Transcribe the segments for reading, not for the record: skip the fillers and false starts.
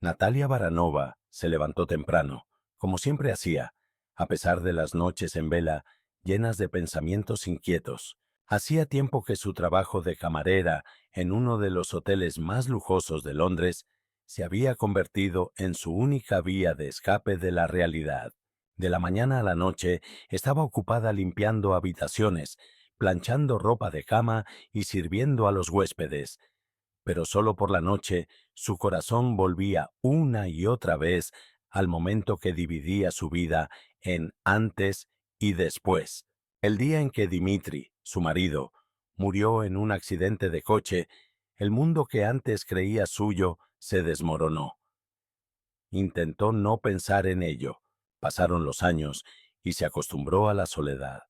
Natalia Baranova se levantó temprano, como siempre hacía, a pesar de las noches en vela llenas de pensamientos inquietos. Hacía tiempo que su trabajo de camarera en uno de los hoteles más lujosos de Londres se había convertido en su única vía de escape de la realidad. De la mañana a la noche estaba ocupada limpiando habitaciones, planchando ropa de cama y sirviendo a los huéspedes. Pero solo por la noche su corazón volvía una y otra vez al momento que dividía su vida en antes y después. El día en que Dimitri, su marido, murió en un accidente de coche, el mundo que antes creía suyo se desmoronó. Intentó no pensar en ello. Pasaron los años y se acostumbró a la soledad,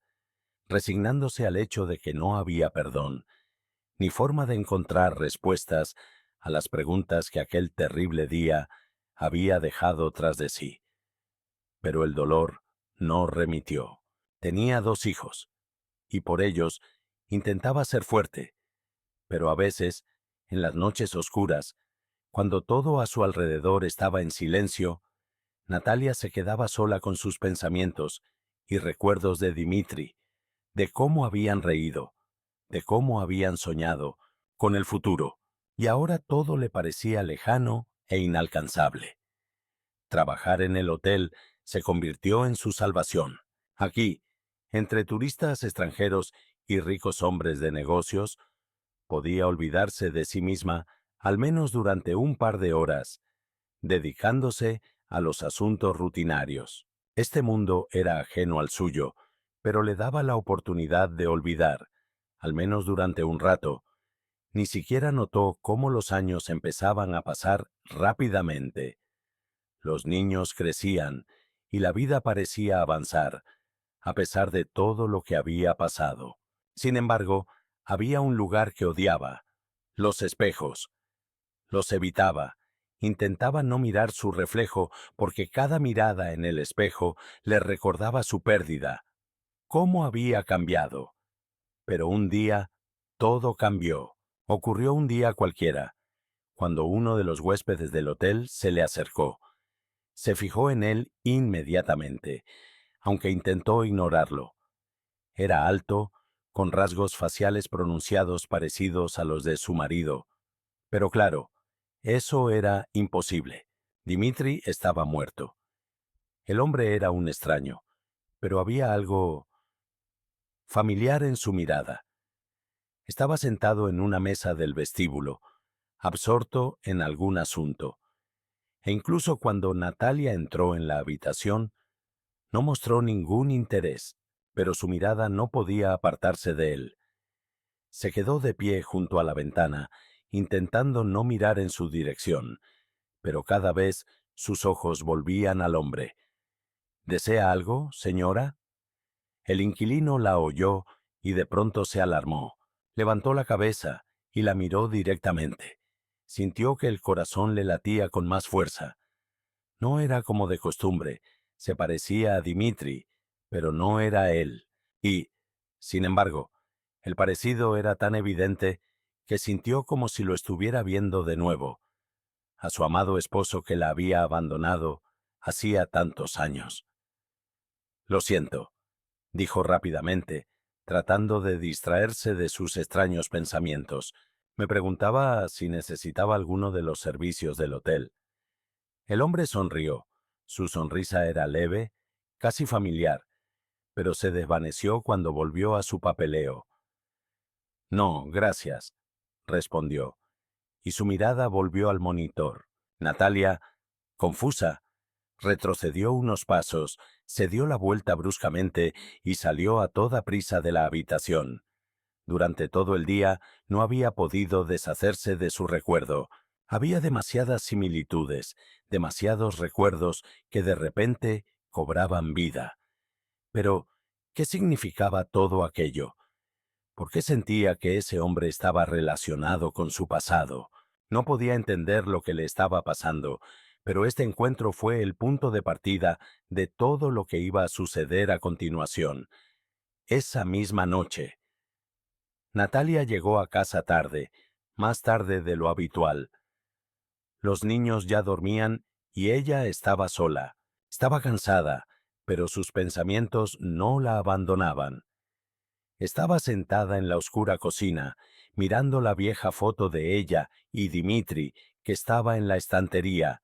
resignándose al hecho de que no había perdón, ni forma de encontrar respuestas a las preguntas que aquel terrible día había dejado tras de sí. Pero el dolor no remitió. Tenía 2 hijos, y por ellos intentaba ser fuerte, pero a veces, en las noches oscuras, cuando todo a su alrededor estaba en silencio, Natalia se quedaba sola con sus pensamientos y recuerdos de Dimitri, de cómo habían reído, de cómo habían soñado con el futuro, y ahora todo le parecía lejano e inalcanzable. Trabajar en el hotel se convirtió en su salvación. Aquí, entre turistas extranjeros y ricos hombres de negocios, podía olvidarse de sí misma al menos durante un par de horas, dedicándose a los asuntos rutinarios. Este mundo era ajeno al suyo, pero le daba la oportunidad de olvidar, al menos durante un rato. Ni siquiera notó cómo los años empezaban a pasar rápidamente. Los niños crecían y la vida parecía avanzar, a pesar de todo lo que había pasado. Sin embargo, había un lugar que odiaba: los espejos. Los evitaba. Intentaba no mirar su reflejo porque cada mirada en el espejo le recordaba su pérdida. ¿Cómo había cambiado? Pero un día, todo cambió. Ocurrió un día cualquiera, cuando uno de los huéspedes del hotel se le acercó. Se fijó en él inmediatamente, aunque intentó ignorarlo. Era alto, con rasgos faciales pronunciados parecidos a los de su marido. Pero claro, eso era imposible. Dimitri estaba muerto. El hombre era un extraño, pero había algo familiar en su mirada. Estaba sentado en una mesa del vestíbulo, absorto en algún asunto. E incluso cuando Natalia entró en la habitación, no mostró ningún interés, pero su mirada no podía apartarse de él. Se quedó de pie junto a la ventana, intentando no mirar en su dirección, pero cada vez sus ojos volvían al hombre. ¿Desea algo, señora? El inquilino la oyó y de pronto se alarmó. Levantó la cabeza y la miró directamente. Sintió que el corazón le latía con más fuerza. No era como de costumbre, se parecía a Dimitri, pero no era él. Y, sin embargo, el parecido era tan evidente que sintió como si lo estuviera viendo de nuevo, a su amado esposo que la había abandonado hacía tantos años. Lo siento, dijo rápidamente, tratando de distraerse de sus extraños pensamientos. Me preguntaba si necesitaba alguno de los servicios del hotel. El hombre sonrió. Su sonrisa era leve, casi familiar, pero se desvaneció cuando volvió a su papeleo. No, gracias, respondió, y su mirada volvió al monitor. Natalia, confusa, retrocedió unos pasos, se dio la vuelta bruscamente y salió a toda prisa de la habitación. Durante todo el día no había podido deshacerse de su recuerdo. Había demasiadas similitudes, demasiados recuerdos que de repente cobraban vida. Pero, ¿qué significaba todo aquello? ¿Por qué sentía que ese hombre estaba relacionado con su pasado? No podía entender lo que le estaba pasando, pero este encuentro fue el punto de partida de todo lo que iba a suceder a continuación. Esa misma noche, Natalia llegó a casa tarde, más tarde de lo habitual. Los niños ya dormían y ella estaba sola. Estaba cansada, pero sus pensamientos no la abandonaban. Estaba sentada en la oscura cocina, mirando la vieja foto de ella y Dimitri que estaba en la estantería,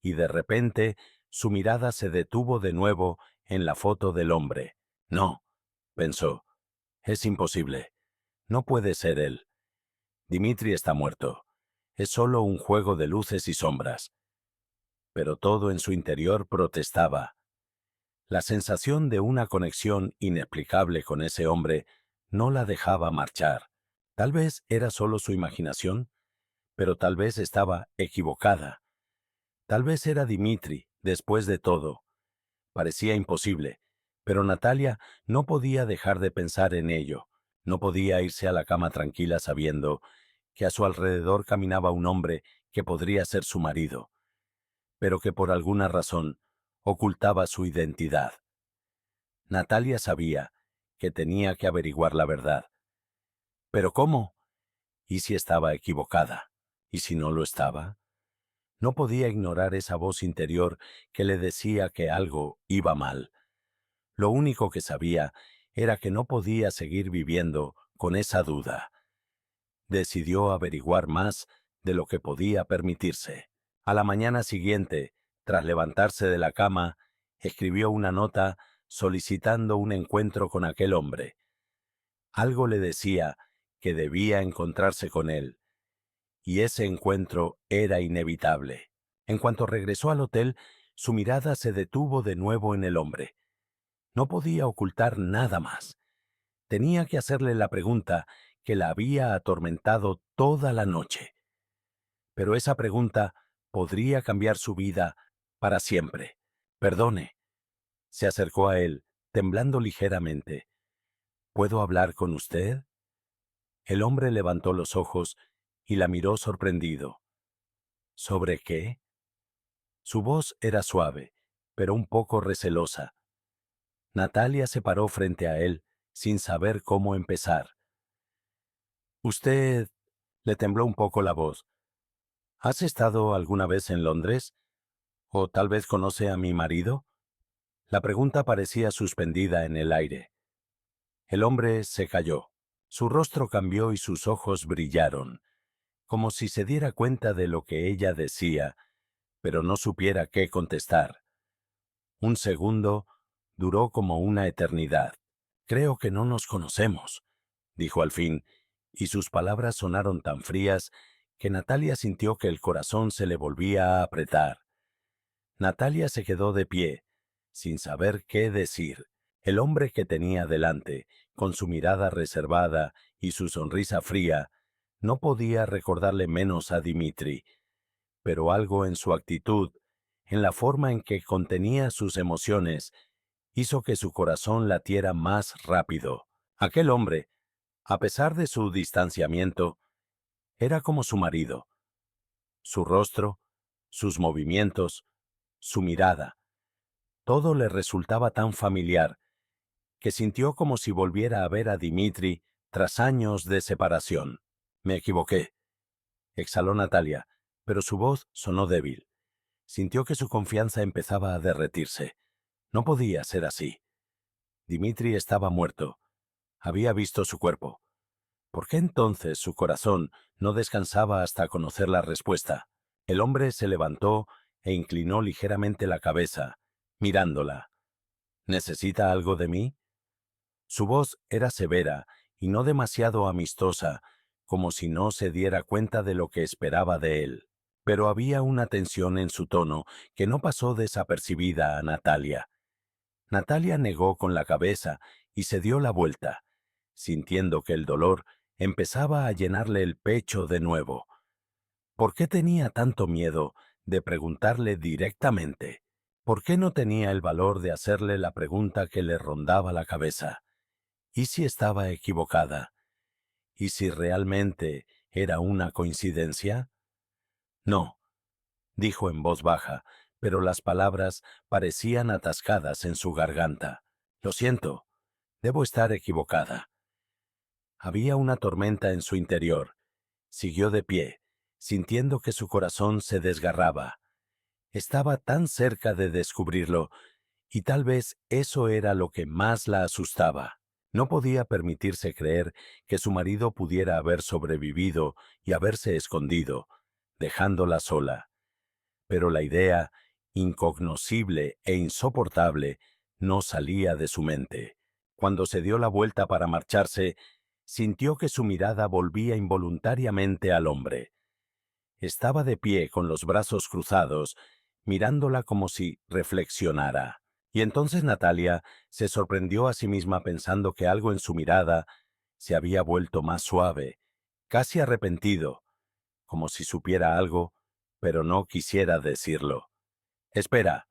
y de repente su mirada se detuvo de nuevo en la foto del hombre. No, pensó, es imposible. No puede ser él. Dimitri está muerto. Es solo un juego de luces y sombras. Pero todo en su interior protestaba. La sensación de una conexión inexplicable con ese hombre no la dejaba marchar. Tal vez era solo su imaginación, pero tal vez estaba equivocada. Tal vez era Dimitri, después de todo. Parecía imposible, pero Natalia no podía dejar de pensar en ello. No podía irse a la cama tranquila sabiendo que a su alrededor caminaba un hombre que podría ser su marido, pero que por alguna razón ocultaba su identidad. Natalia sabía que tenía que averiguar la verdad. ¿Pero cómo? ¿Y si estaba equivocada? ¿Y si no lo estaba? No podía ignorar esa voz interior que le decía que algo iba mal. Lo único que sabía era que no podía seguir viviendo con esa duda. Decidió averiguar más de lo que podía permitirse. A la mañana siguiente, tras levantarse de la cama, escribió una nota solicitando un encuentro con aquel hombre. Algo le decía que debía encontrarse con él, y ese encuentro era inevitable. En cuanto regresó al hotel, su mirada se detuvo de nuevo en el hombre. No podía ocultar nada más. Tenía que hacerle la pregunta que la había atormentado toda la noche. Pero esa pregunta podría cambiar su vida para siempre. Perdone. Se acercó a él, temblando ligeramente. ¿Puedo hablar con usted? El hombre levantó los ojos y la miró sorprendido. ¿Sobre qué? Su voz era suave, pero un poco recelosa. Natalia se paró frente a él, sin saber cómo empezar. Usted... Le tembló un poco la voz. ¿Has estado alguna vez en Londres? ¿O tal vez conoce a mi marido? La pregunta parecía suspendida en el aire. El hombre se calló. Su rostro cambió y sus ojos brillaron, como si se diera cuenta de lo que ella decía, pero no supiera qué contestar. Un segundo duró como una eternidad. Creo que no nos conocemos, dijo al fin, y sus palabras sonaron tan frías que Natalia sintió que el corazón se le volvía a apretar. Natalia se quedó de pie, sin saber qué decir. El hombre que tenía delante, con su mirada reservada y su sonrisa fría, no podía recordarle menos a Dimitri, pero algo en su actitud, en la forma en que contenía sus emociones, hizo que su corazón latiera más rápido. Aquel hombre, a pesar de su distanciamiento, era como su marido. Su rostro, sus movimientos, su mirada, todo le resultaba tan familiar que sintió como si volviera a ver a Dimitri tras años de separación. Me equivoqué, exhaló Natalia, pero su voz sonó débil. Sintió que su confianza empezaba a derretirse. No podía ser así. Dimitri estaba muerto. Había visto su cuerpo. ¿Por qué entonces su corazón no descansaba hasta conocer la respuesta? El hombre se levantó e inclinó ligeramente la cabeza, mirándola. ¿Necesita algo de mí? Su voz era severa y no demasiado amistosa, como si no se diera cuenta de lo que esperaba de él. Pero había una tensión en su tono que no pasó desapercibida a Natalia. Natalia negó con la cabeza y se dio la vuelta, sintiendo que el dolor empezaba a llenarle el pecho de nuevo. ¿Por qué tenía tanto miedo de preguntarle directamente? ¿Por qué no tenía el valor de hacerle la pregunta que le rondaba la cabeza? ¿Y si estaba equivocada? ¿Y si realmente era una coincidencia? No, dijo en voz baja, pero las palabras parecían atascadas en su garganta. Lo siento, debo estar equivocada. Había una tormenta en su interior. Siguió de pie, sintiendo que su corazón se desgarraba. Estaba tan cerca de descubrirlo, y tal vez eso era lo que más la asustaba. No podía permitirse creer que su marido pudiera haber sobrevivido y haberse escondido, dejándola sola. Pero la idea, incognoscible e insoportable, no salía de su mente. Cuando se dio la vuelta para marcharse, sintió que su mirada volvía involuntariamente al hombre. Estaba de pie con los brazos cruzados, mirándola como si reflexionara. Y entonces Natalia se sorprendió a sí misma pensando que algo en su mirada se había vuelto más suave, casi arrepentido, como si supiera algo, pero no quisiera decirlo. Espera,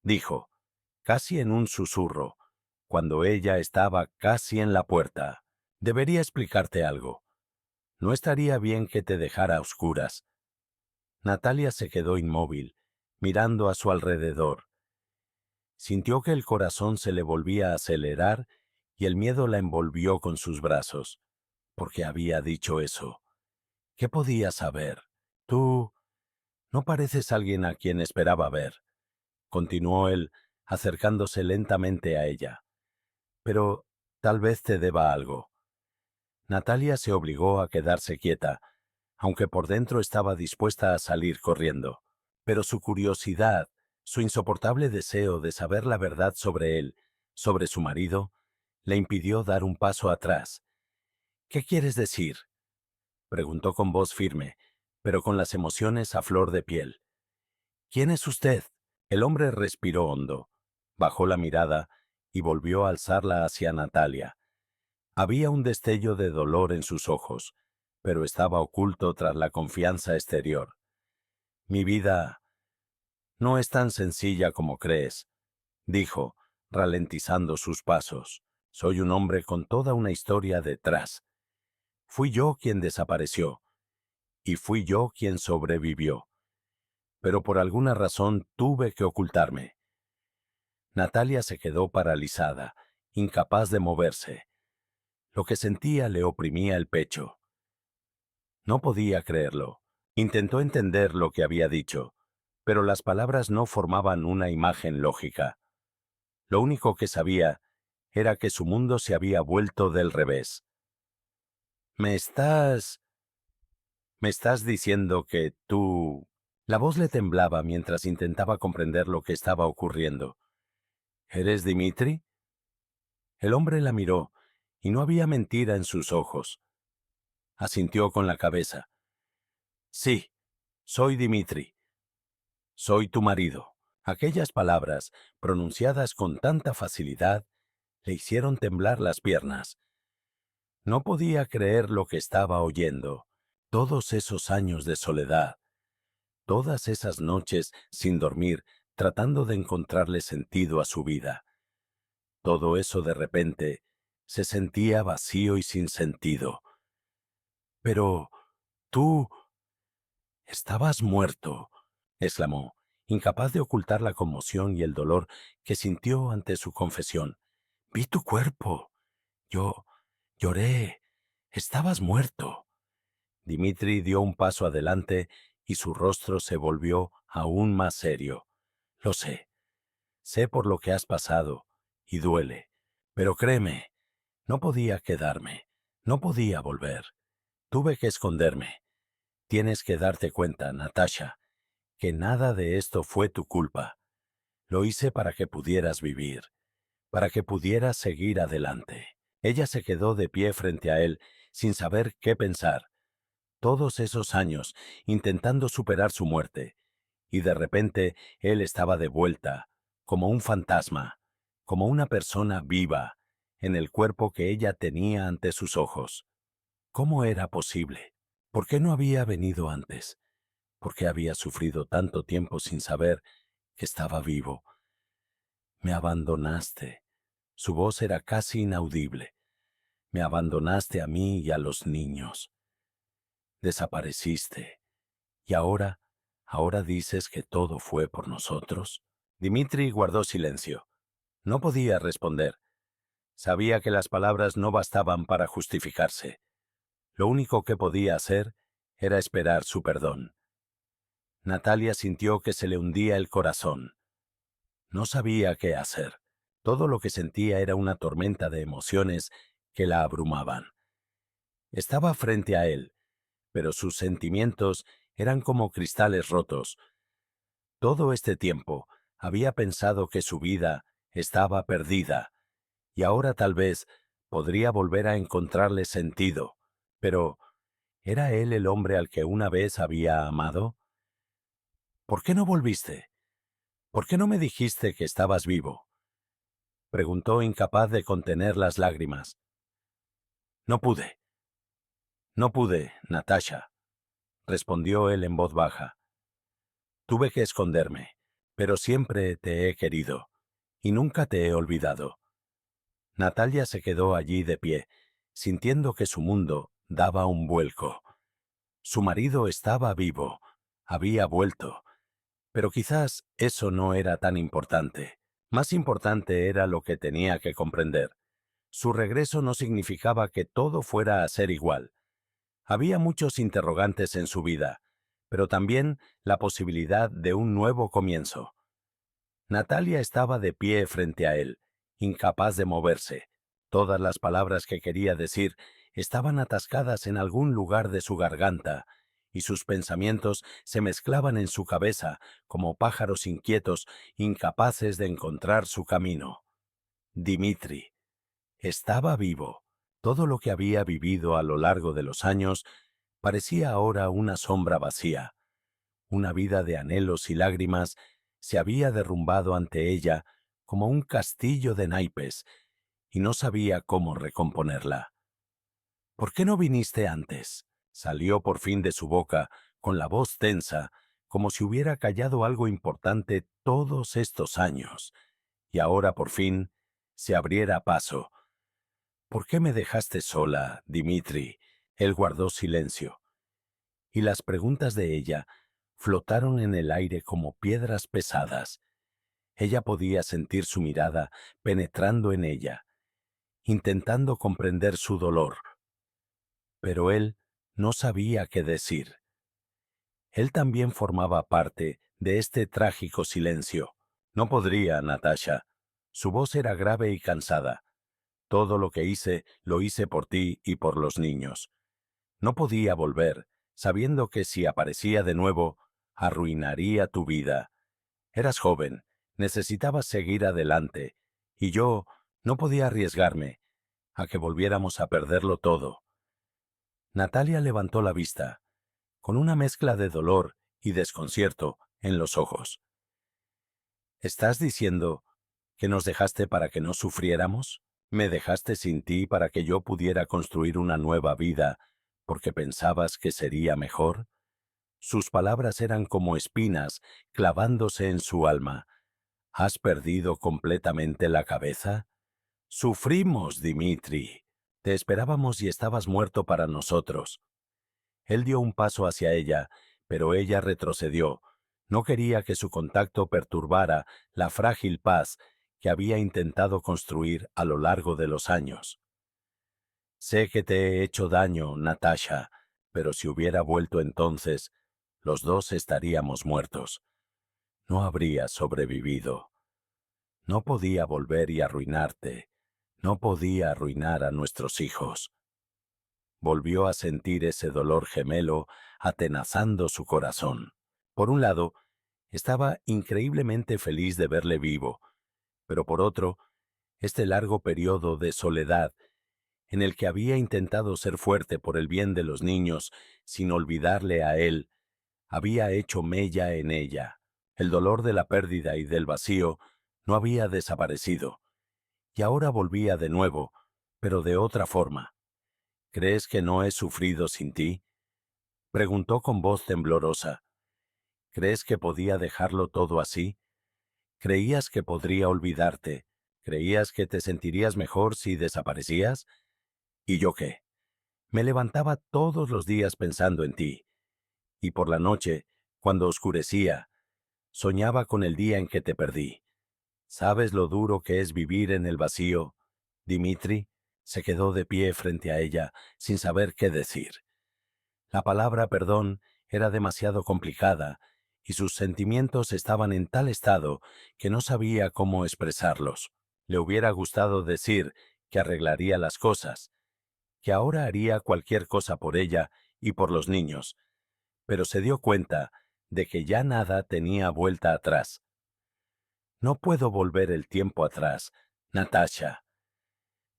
dijo, casi en un susurro, cuando ella estaba casi en la puerta. Debería explicarte algo. No estaría bien que te dejara a oscuras. Natalia se quedó inmóvil, mirando a su alrededor. Sintió que el corazón se le volvía a acelerar y el miedo la envolvió con sus brazos. ¿Por qué había dicho eso? ¿Qué podía saber? Tú no pareces alguien a quien esperaba ver, continuó él, acercándose lentamente a ella. Pero tal vez te deba algo. Natalia se obligó a quedarse quieta, aunque por dentro estaba dispuesta a salir corriendo. Pero su curiosidad, su insoportable deseo de saber la verdad sobre él, sobre su marido, le impidió dar un paso atrás. ¿Qué quieres decir?, preguntó con voz firme, pero con las emociones a flor de piel. ¿Quién es usted? El hombre respiró hondo, bajó la mirada y volvió a alzarla hacia Natalia. Había un destello de dolor en sus ojos, pero estaba oculto tras la confianza exterior. Mi vida no es tan sencilla como crees, dijo, ralentizando sus pasos. Soy un hombre con toda una historia detrás. Fui yo quien desapareció, y fui yo quien sobrevivió. Pero por alguna razón tuve que ocultarme. Natalia se quedó paralizada, incapaz de moverse. Lo que sentía le oprimía el pecho. No podía creerlo. Intentó entender lo que había dicho, pero las palabras no formaban una imagen lógica. Lo único que sabía era que su mundo se había vuelto del revés. ¿Me estás diciendo que tú...? La voz le temblaba mientras intentaba comprender lo que estaba ocurriendo. ¿Eres Dimitri? El hombre la miró, y no había mentira en sus ojos. Asintió con la cabeza. Sí, soy Dimitri. Soy tu marido. Aquellas palabras, pronunciadas con tanta facilidad, le hicieron temblar las piernas. No podía creer lo que estaba oyendo. Todos esos años de soledad, todas esas noches sin dormir, tratando de encontrarle sentido a su vida. Todo eso de repente se sentía vacío y sin sentido. Pero tú estabas muerto, exclamó, incapaz de ocultar la conmoción y el dolor que sintió ante su confesión. Vi tu cuerpo. Yo lloré. Estabas muerto. Dimitri dio un paso adelante y su rostro se volvió aún más serio. Lo sé por lo que has pasado, y duele. Pero créeme, no podía quedarme, no podía volver. Tuve que esconderme. Tienes que darte cuenta, Natasha, que nada de esto fue tu culpa. Lo hice para que pudieras vivir, para que pudieras seguir adelante. Ella se quedó de pie frente a él, sin saber qué pensar. Todos esos años intentando superar su muerte, y de repente él estaba de vuelta, como un fantasma, como una persona viva, en el cuerpo que ella tenía ante sus ojos. ¿Cómo era posible? ¿Por qué no había venido antes? ¿Por qué había sufrido tanto tiempo sin saber que estaba vivo? Me abandonaste. Su voz era casi inaudible. Me abandonaste a mí y a los niños. Desapareciste. ¿Y ahora dices que todo fue por nosotros? Dimitri guardó silencio. No podía responder. Sabía que las palabras no bastaban para justificarse. Lo único que podía hacer era esperar su perdón. Natalia sintió que se le hundía el corazón. No sabía qué hacer. Todo lo que sentía era una tormenta de emociones que la abrumaban. Estaba frente a él, pero sus sentimientos eran como cristales rotos. Todo este tiempo había pensado que su vida estaba perdida, y ahora tal vez podría volver a encontrarle sentido. Pero, ¿era él el hombre al que una vez había amado? ¿Por qué no volviste? ¿Por qué no me dijiste que estabas vivo? Preguntó, incapaz de contener las lágrimas. No pude. No pude, Natasha, respondió él en voz baja. Tuve que esconderme, pero siempre te he querido, y nunca te he olvidado. Natalia se quedó allí de pie, sintiendo que su mundo daba un vuelco. Su marido estaba vivo, había vuelto, pero quizás eso no era tan importante. Más importante era lo que tenía que comprender. Su regreso no significaba que todo fuera a ser igual. Había muchos interrogantes en su vida, pero también la posibilidad de un nuevo comienzo. Natalia estaba de pie frente a él, incapaz de moverse. Todas las palabras que quería decir estaban atascadas en algún lugar de su garganta, y sus pensamientos se mezclaban en su cabeza como pájaros inquietos, incapaces de encontrar su camino. Dimitri. Estaba vivo. Todo lo que había vivido a lo largo de los años parecía ahora una sombra vacía. Una vida de anhelos y lágrimas se había derrumbado ante ella como un castillo de naipes, y no sabía cómo recomponerla. ¿Por qué no viniste antes? Salió por fin de su boca, con la voz tensa, como si hubiera callado algo importante todos estos años, y ahora por fin se abriera paso. ¿Por qué me dejaste sola, Dimitri? Él guardó silencio, y las preguntas de ella flotaron en el aire como piedras pesadas. Ella podía sentir su mirada penetrando en ella, intentando comprender su dolor, pero él no sabía qué decir. Él también formaba parte de este trágico silencio. No podría, Natasha. Su voz era grave y cansada. Todo lo que hice, lo hice por ti y por los niños. No podía volver, sabiendo que si aparecía de nuevo, arruinaría tu vida. Eras joven, necesitabas seguir adelante, y yo no podía arriesgarme a que volviéramos a perderlo todo. Natalia levantó la vista, con una mezcla de dolor y desconcierto en los ojos. ¿Estás diciendo que nos dejaste para que no sufriéramos? ¿Me dejaste sin ti para que yo pudiera construir una nueva vida porque pensabas que sería mejor? Sus palabras eran como espinas clavándose en su alma. ¿Has perdido completamente la cabeza? Sufrimos, Dimitri. Te esperábamos y estabas muerto para nosotros. Él dio un paso hacia ella, pero ella retrocedió. No quería que su contacto perturbara la frágil paz que había intentado construir a lo largo de los años. Sé que te he hecho daño, Natasha, pero si hubiera vuelto entonces, los dos estaríamos muertos. No habría sobrevivido. No podía volver y arruinarte. No podía arruinar a nuestros hijos. Volvió a sentir ese dolor gemelo atenazando su corazón. Por un lado, estaba increíblemente feliz de verle vivo, pero por otro, este largo periodo de soledad en el que había intentado ser fuerte por el bien de los niños sin olvidarle a él, había hecho mella en ella. El dolor de la pérdida y del vacío no había desaparecido, y ahora volvía de nuevo, pero de otra forma. ¿Crees que no he sufrido sin ti? Preguntó con voz temblorosa. ¿Crees que podía dejarlo todo así? ¿Creías que podría olvidarte? ¿Creías que te sentirías mejor si desaparecías? ¿Y yo qué? Me levantaba todos los días pensando en ti, y por la noche, cuando oscurecía, soñaba con el día en que te perdí. ¿Sabes lo duro que es vivir en el vacío? Dimitri se quedó de pie frente a ella, sin saber qué decir. La palabra perdón era demasiado complicada y sus sentimientos estaban en tal estado que no sabía cómo expresarlos. Le hubiera gustado decir que arreglaría las cosas, que ahora haría cualquier cosa por ella y por los niños, pero se dio cuenta de que ya nada tenía vuelta atrás. No puedo volver el tiempo atrás, Natasha,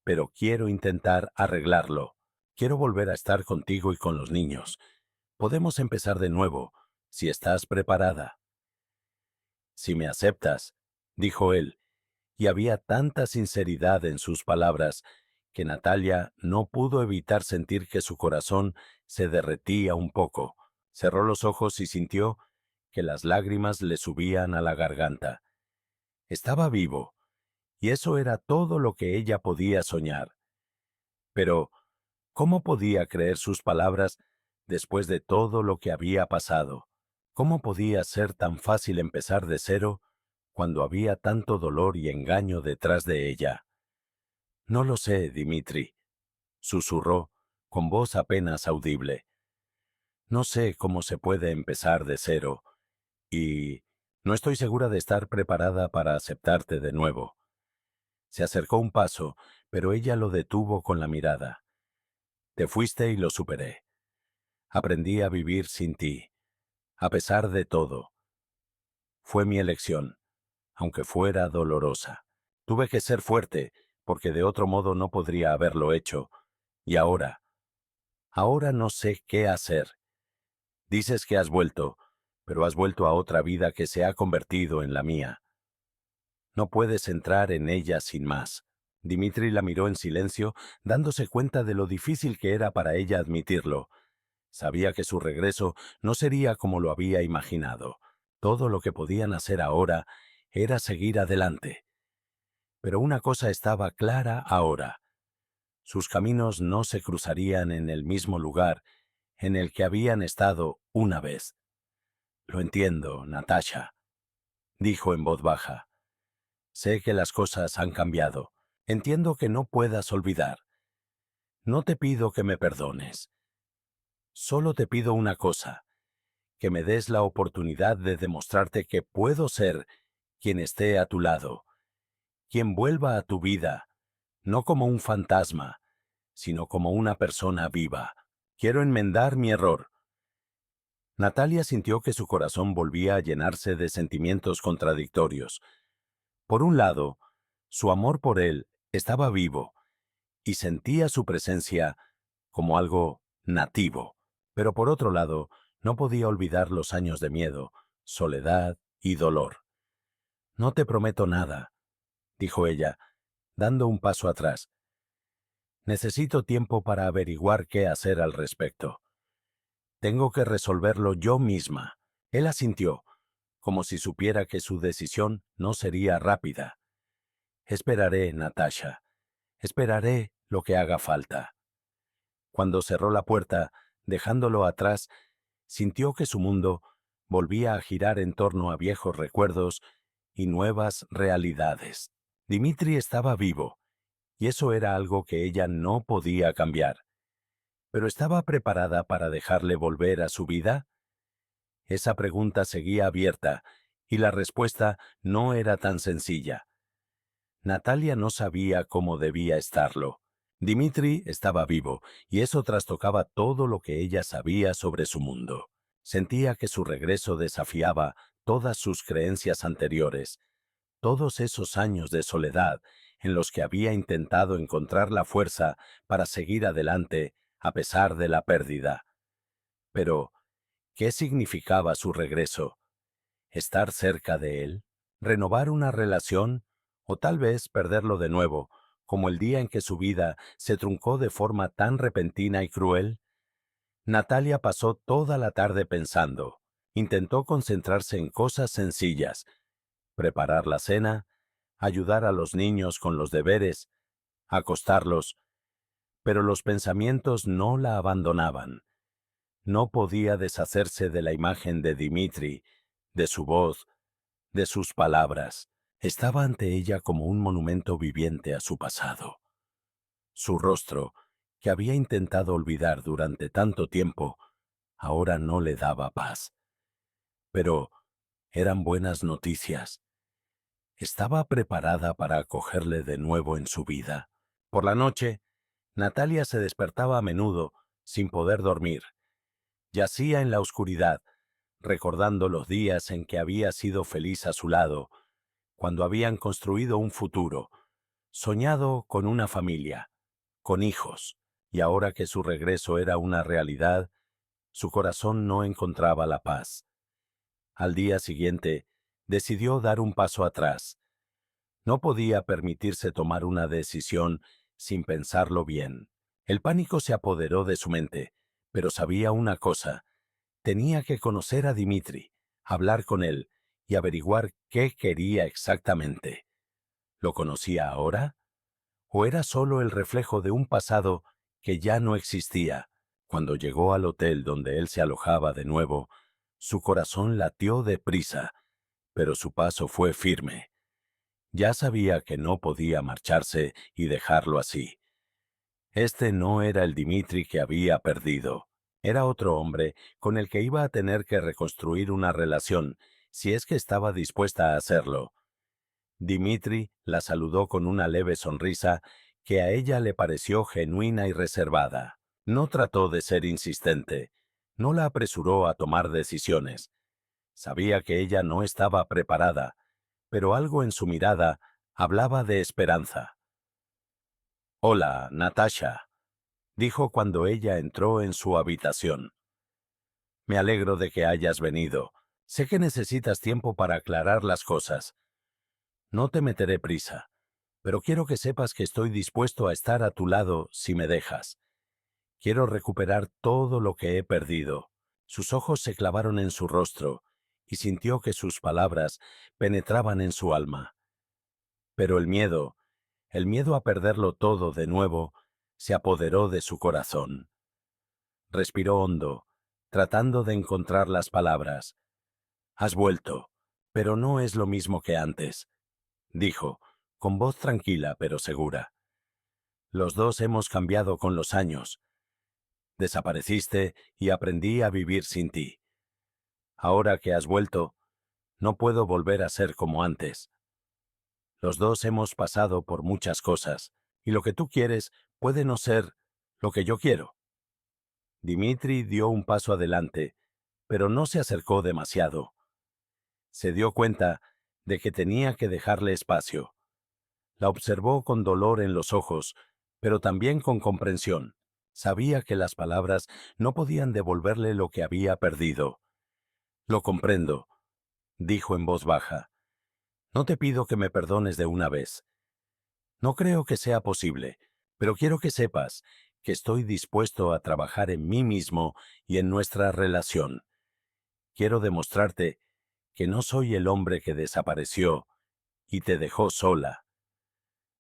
pero quiero intentar arreglarlo. Quiero volver a estar contigo y con los niños. Podemos empezar de nuevo, si estás preparada. Si me aceptas, dijo él, y había tanta sinceridad en sus palabras que Natalia no pudo evitar sentir que su corazón se derretía un poco. Cerró los ojos y sintió que las lágrimas le subían a la garganta. Estaba vivo, y eso era todo lo que ella podía soñar. Pero, ¿cómo podía creer sus palabras después de todo lo que había pasado? ¿Cómo podía ser tan fácil empezar de cero cuando había tanto dolor y engaño detrás de ella? No lo sé, Dimitri, susurró, con voz apenas audible. No sé cómo se puede empezar de cero, y no estoy segura de estar preparada para aceptarte de nuevo. Se acercó un paso, pero ella lo detuvo con la mirada. Te fuiste y lo superé. Aprendí a vivir sin ti, a pesar de todo. Fue mi elección, aunque fuera dolorosa. Tuve que ser fuerte, porque de otro modo no podría haberlo hecho. Y ahora no sé qué hacer. Dices que has vuelto, pero has vuelto a otra vida que se ha convertido en la mía. No puedes entrar en ella sin más. Dimitri la miró en silencio, dándose cuenta de lo difícil que era para ella admitirlo. Sabía que su regreso no sería como lo había imaginado. Todo lo que podían hacer ahora era seguir adelante. Pero una cosa estaba clara ahora. Sus caminos no se cruzarían en el mismo lugar en el que habían estado una vez. Lo entiendo, Natasha, dijo en voz baja. Sé que las cosas han cambiado. Entiendo que no puedas olvidar. No te pido que me perdones. Solo te pido una cosa, que me des la oportunidad de demostrarte que puedo ser quien esté a tu lado, quien vuelva a tu vida, no como un fantasma, sino como una persona viva. Quiero enmendar mi error. Natalia sintió que su corazón volvía a llenarse de sentimientos contradictorios. Por un lado, su amor por él estaba vivo y sentía su presencia como algo nativo. Pero por otro lado, no podía olvidar los años de miedo, soledad y dolor. No te prometo nada, dijo ella, dando un paso atrás. Necesito tiempo para averiguar qué hacer al respecto. Tengo que resolverlo yo misma. Él asintió, como si supiera que su decisión no sería rápida. Esperaré, Natasha. Esperaré lo que haga falta. Cuando cerró la puerta, dejándolo atrás, sintió que su mundo volvía a girar en torno a viejos recuerdos y nuevas realidades. Dimitri estaba vivo, y eso era algo que ella no podía cambiar. ¿Pero estaba preparada para dejarle volver a su vida? Esa pregunta seguía abierta, y la respuesta no era tan sencilla. Natalia no sabía cómo debía estarlo. Dimitri estaba vivo, y eso trastocaba todo lo que ella sabía sobre su mundo. Sentía que su regreso desafiaba todas sus creencias anteriores, todos esos años de soledad en los que había intentado encontrar la fuerza para seguir adelante a pesar de la pérdida. Pero, ¿qué significaba su regreso? ¿Estar cerca de él? ¿Renovar una relación? ¿O tal vez perderlo de nuevo, como el día en que su vida se truncó de forma tan repentina y cruel? Natalia pasó toda la tarde pensando. Intentó concentrarse en cosas sencillas: preparar la cena, ayudar a los niños con los deberes, acostarlos, pero los pensamientos no la abandonaban. No podía deshacerse de la imagen de Dimitri, de su voz, de sus palabras. Estaba ante ella como un monumento viviente a su pasado. Su rostro, que había intentado olvidar durante tanto tiempo, ahora no le daba paz. Pero eran buenas noticias. Estaba preparada para acogerle de nuevo en su vida. Por la noche, Natalia se despertaba a menudo, sin poder dormir. Yacía en la oscuridad, recordando los días en que había sido feliz a su lado, cuando habían construido un futuro, soñado con una familia, con hijos, y ahora que su regreso era una realidad, su corazón no encontraba la paz. Al día siguiente, decidió dar un paso atrás. No podía permitirse tomar una decisión sin pensarlo bien. El pánico se apoderó de su mente, pero sabía una cosa: tenía que conocer a Dimitri, hablar con él y averiguar qué quería exactamente. ¿Lo conocía ahora? ¿O era solo el reflejo de un pasado que ya no existía? Cuando llegó al hotel donde él se alojaba de nuevo, su corazón latió deprisa, pero su paso fue firme. Ya sabía que no podía marcharse y dejarlo así. Este no era el Dimitri que había perdido. Era otro hombre con el que iba a tener que reconstruir una relación, si es que estaba dispuesta a hacerlo. Dimitri la saludó con una leve sonrisa que a ella le pareció genuina y reservada. No trató de ser insistente, no la apresuró a tomar decisiones. Sabía que ella no estaba preparada, pero algo en su mirada hablaba de esperanza. «Hola, Natasha», dijo cuando ella entró en su habitación. «Me alegro de que hayas venido. Sé que necesitas tiempo para aclarar las cosas. No te meteré prisa, pero quiero que sepas que estoy dispuesto a estar a tu lado si me dejas. Quiero recuperar todo lo que he perdido». Sus ojos se clavaron en su rostro y sintió que sus palabras penetraban en su alma. Pero el miedo a perderlo todo de nuevo, se apoderó de su corazón. Respiró hondo, tratando de encontrar las palabras. «Has vuelto, pero no es lo mismo que antes», dijo, con voz tranquila pero segura. «Los dos hemos cambiado con los años. Desapareciste y aprendí a vivir sin ti. Ahora que has vuelto, no puedo volver a ser como antes. Los dos hemos pasado por muchas cosas, y lo que tú quieres puede no ser lo que yo quiero». Dimitri dio un paso adelante, pero no se acercó demasiado. Se dio cuenta de que tenía que dejarle espacio. La observó con dolor en los ojos, pero también con comprensión. Sabía que las palabras no podían devolverle lo que había perdido. «Lo comprendo», dijo en voz baja. «No te pido que me perdones de una vez. No creo que sea posible, pero quiero que sepas que estoy dispuesto a trabajar en mí mismo y en nuestra relación. Quiero demostrarte que no soy el hombre que desapareció y te dejó sola».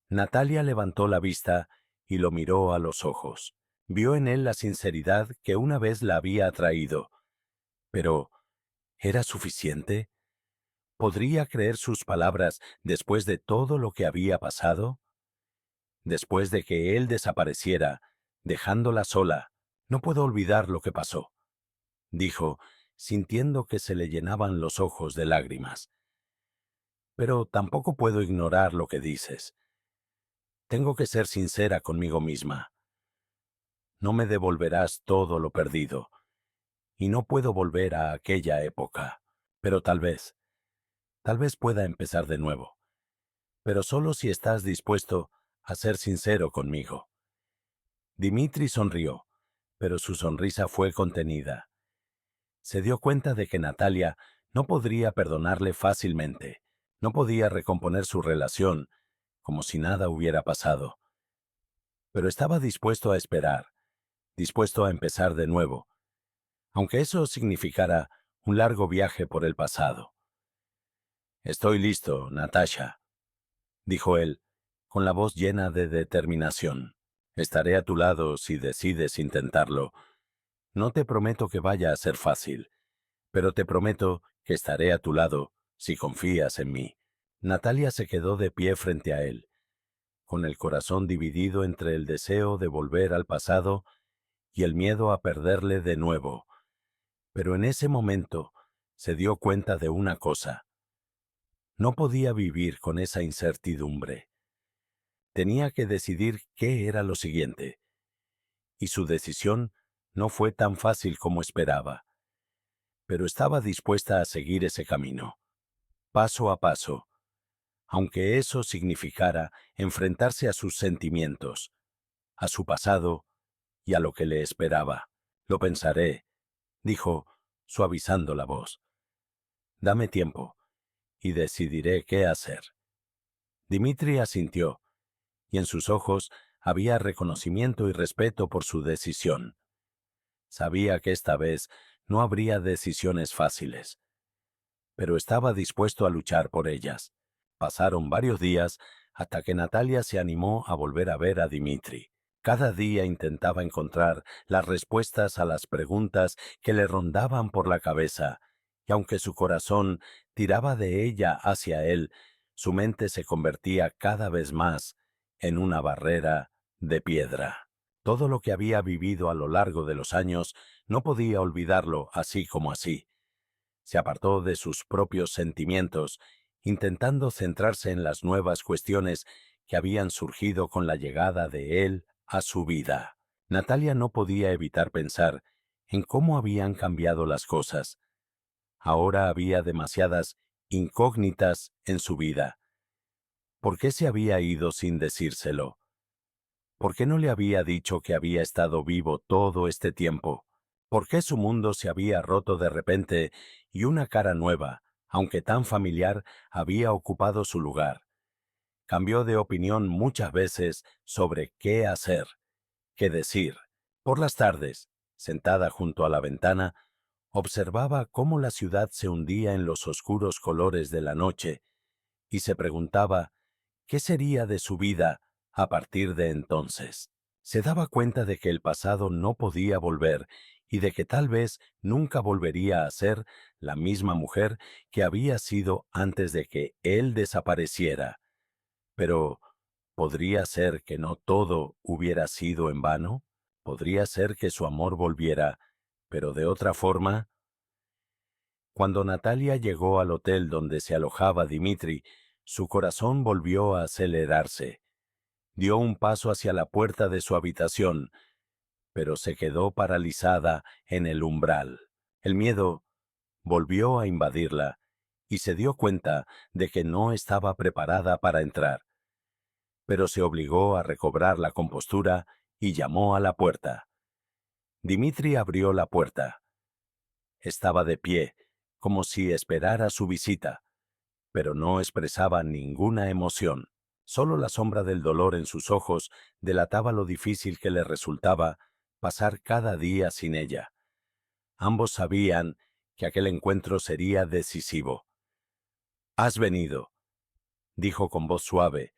Natalia levantó la vista y lo miró a los ojos. Vio en él la sinceridad que una vez la había atraído. Pero, ¿era suficiente? ¿Podría creer sus palabras después de todo lo que había pasado? Después de que él desapareciera, dejándola sola, no puedo olvidar lo que pasó, dijo, sintiendo que se le llenaban los ojos de lágrimas. Pero tampoco puedo ignorar lo que dices. Tengo que ser sincera conmigo misma. No me devolverás todo lo perdido, y no puedo volver a aquella época, pero tal vez pueda empezar de nuevo, pero solo si estás dispuesto a ser sincero conmigo. Dimitri sonrió, pero su sonrisa fue contenida. Se dio cuenta de que Natalia no podría perdonarle fácilmente, no podía recomponer su relación, como si nada hubiera pasado. Pero estaba dispuesto a esperar, dispuesto a empezar de nuevo, aunque eso significara un largo viaje por el pasado. «Estoy listo, Natasha», dijo él, con la voz llena de determinación. «Estaré a tu lado si decides intentarlo. No te prometo que vaya a ser fácil, pero te prometo que estaré a tu lado si confías en mí». Natalia se quedó de pie frente a él, con el corazón dividido entre el deseo de volver al pasado y el miedo a perderle de nuevo. Pero en ese momento se dio cuenta de una cosa. No podía vivir con esa incertidumbre. Tenía que decidir qué era lo siguiente. Y su decisión no fue tan fácil como esperaba. Pero estaba dispuesta a seguir ese camino, paso a paso, aunque eso significara enfrentarse a sus sentimientos, a su pasado y a lo que le esperaba. Lo pensaré, dijo, suavizando la voz. Dame tiempo, y decidiré qué hacer. Dimitri asintió, y en sus ojos había reconocimiento y respeto por su decisión. Sabía que esta vez no habría decisiones fáciles, pero estaba dispuesto a luchar por ellas. Pasaron varios días hasta que Natalia se animó a volver a ver a Dimitri. Cada día intentaba encontrar las respuestas a las preguntas que le rondaban por la cabeza, y aunque su corazón tiraba de ella hacia él, su mente se convertía cada vez más en una barrera de piedra. Todo lo que había vivido a lo largo de los años no podía olvidarlo así como así. Se apartó de sus propios sentimientos, intentando centrarse en las nuevas cuestiones que habían surgido con la llegada de él a su vida. Natalia no podía evitar pensar en cómo habían cambiado las cosas. Ahora había demasiadas incógnitas en su vida. ¿Por qué se había ido sin decírselo? ¿Por qué no le había dicho que había estado vivo todo este tiempo? ¿Por qué su mundo se había roto de repente y una cara nueva, aunque tan familiar, había ocupado su lugar? Cambió de opinión muchas veces sobre qué hacer, qué decir. Por las tardes, sentada junto a la ventana, observaba cómo la ciudad se hundía en los oscuros colores de la noche y se preguntaba qué sería de su vida a partir de entonces. Se daba cuenta de que el pasado no podía volver y de que tal vez nunca volvería a ser la misma mujer que había sido antes de que él desapareciera. Pero, ¿podría ser que no todo hubiera sido en vano? ¿Podría ser que su amor volviera, pero de otra forma? Cuando Natalia llegó al hotel donde se alojaba Dimitri, su corazón volvió a acelerarse. Dio un paso hacia la puerta de su habitación, pero se quedó paralizada en el umbral. El miedo volvió a invadirla y se dio cuenta de que no estaba preparada para entrar, pero se obligó a recobrar la compostura y llamó a la puerta. Dimitri abrió la puerta. Estaba de pie, como si esperara su visita, pero no expresaba ninguna emoción. Solo la sombra del dolor en sus ojos delataba lo difícil que le resultaba pasar cada día sin ella. Ambos sabían que aquel encuentro sería decisivo. «Has venido», dijo con voz suave,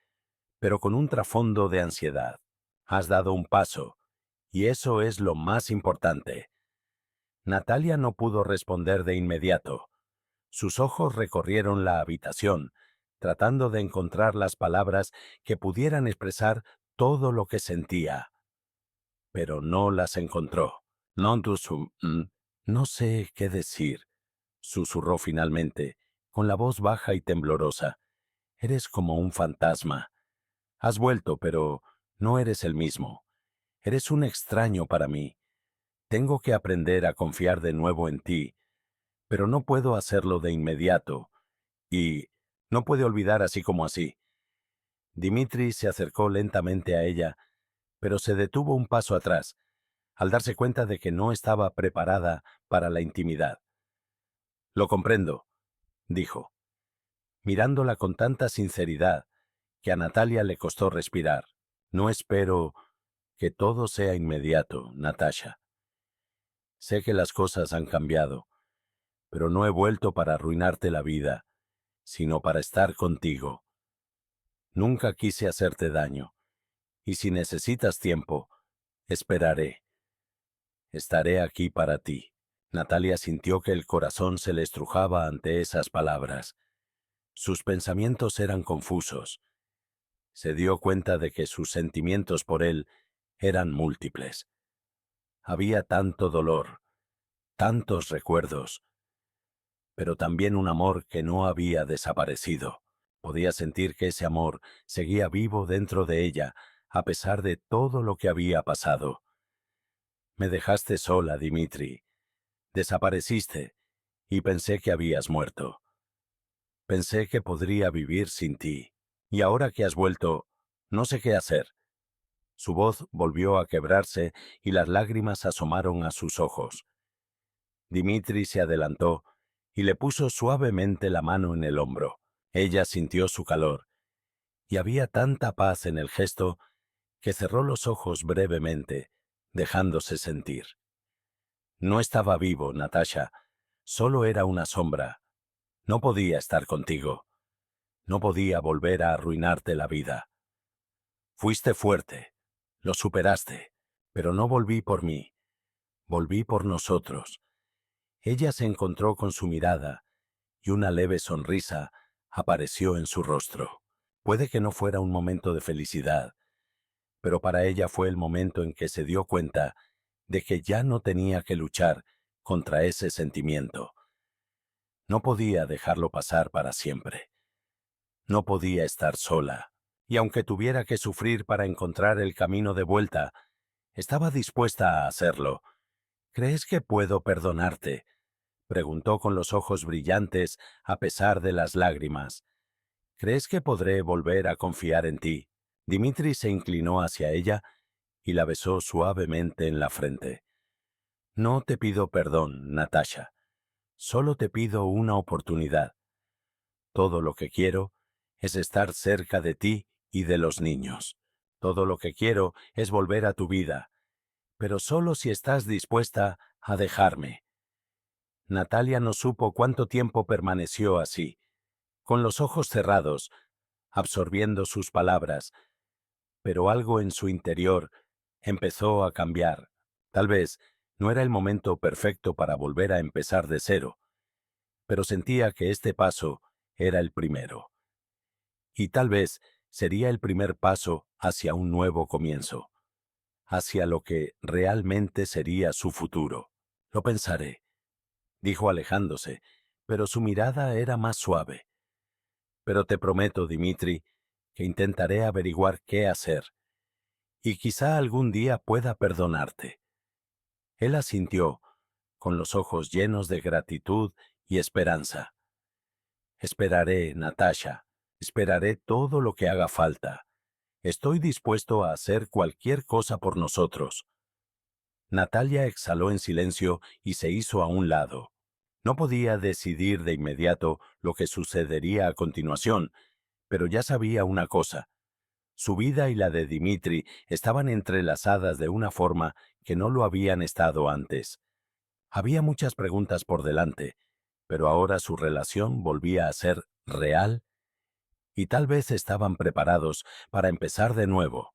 pero con un trasfondo de ansiedad. «Has dado un paso, y eso es lo más importante». Natalia no pudo responder de inmediato. Sus ojos recorrieron la habitación, tratando de encontrar las palabras que pudieran expresar todo lo que sentía. Pero no las encontró. No sé qué decir, susurró finalmente, con la voz baja y temblorosa. Eres como un fantasma. Has vuelto, pero no eres el mismo. Eres un extraño para mí. Tengo que aprender a confiar de nuevo en ti, pero no puedo hacerlo de inmediato. Y no puede olvidar así como así. Dimitri se acercó lentamente a ella, pero se detuvo un paso atrás, al darse cuenta de que no estaba preparada para la intimidad. «Lo comprendo», dijo, mirándola con tanta sinceridad que a Natalia le costó respirar. «No espero que todo sea inmediato, Natasha. Sé que las cosas han cambiado, pero no he vuelto para arruinarte la vida, sino para estar contigo. Nunca quise hacerte daño, y si necesitas tiempo, esperaré. Estaré aquí para ti». Natalia sintió que el corazón se le estrujaba ante esas palabras. Sus pensamientos eran confusos. Se dio cuenta de que sus sentimientos por él eran múltiples. Había tanto dolor, tantos recuerdos, pero también un amor que no había desaparecido. Podía sentir que ese amor seguía vivo dentro de ella, a pesar de todo lo que había pasado. Me dejaste sola, Dimitri. Desapareciste, y pensé que habías muerto. Pensé que podría vivir sin ti. Y ahora que has vuelto, no sé qué hacer. Su voz volvió a quebrarse y las lágrimas asomaron a sus ojos. Dimitri se adelantó y le puso suavemente la mano en el hombro. Ella sintió su calor, y había tanta paz en el gesto que cerró los ojos brevemente, dejándose sentir. No estaba vivo, Natasha, solo era una sombra. No podía estar contigo. No podía volver a arruinarte la vida. Fuiste fuerte, lo superaste, pero no volví por mí, volví por nosotros. Ella se encontró con su mirada y una leve sonrisa apareció en su rostro. Puede que no fuera un momento de felicidad, pero para ella fue el momento en que se dio cuenta de que ya no tenía que luchar contra ese sentimiento. No podía dejarlo pasar para siempre. No podía estar sola, y aunque tuviera que sufrir para encontrar el camino de vuelta, estaba dispuesta a hacerlo. ¿Crees que puedo perdonarte?, preguntó con los ojos brillantes a pesar de las lágrimas. ¿Crees que podré volver a confiar en ti? Dimitri se inclinó hacia ella y la besó suavemente en la frente. No te pido perdón, Natasha. Solo te pido una oportunidad. Todo lo que quiero es estar cerca de ti y de los niños. Todo lo que quiero es volver a tu vida, pero solo si estás dispuesta a dejarme. Natalia no supo cuánto tiempo permaneció así, con los ojos cerrados, absorbiendo sus palabras, pero algo en su interior empezó a cambiar. Tal vez no era el momento perfecto para volver a empezar de cero, pero sentía que este paso era el primero. Y tal vez sería el primer paso hacia un nuevo comienzo, hacia lo que realmente sería su futuro. Lo pensaré, dijo alejándose, pero su mirada era más suave. Pero te prometo, Dimitri, que intentaré averiguar qué hacer, y quizá algún día pueda perdonarte. Él asintió, con los ojos llenos de gratitud y esperanza. Esperaré, Natasha, esperaré todo lo que haga falta. Estoy dispuesto a hacer cualquier cosa por nosotros. Natalia exhaló en silencio y se hizo a un lado. No podía decidir de inmediato lo que sucedería a continuación, pero ya sabía una cosa. Su vida y la de Dimitri estaban entrelazadas de una forma que no lo habían estado antes. Había muchas preguntas por delante, pero ahora su relación volvía a ser real y tal vez estaban preparados para empezar de nuevo.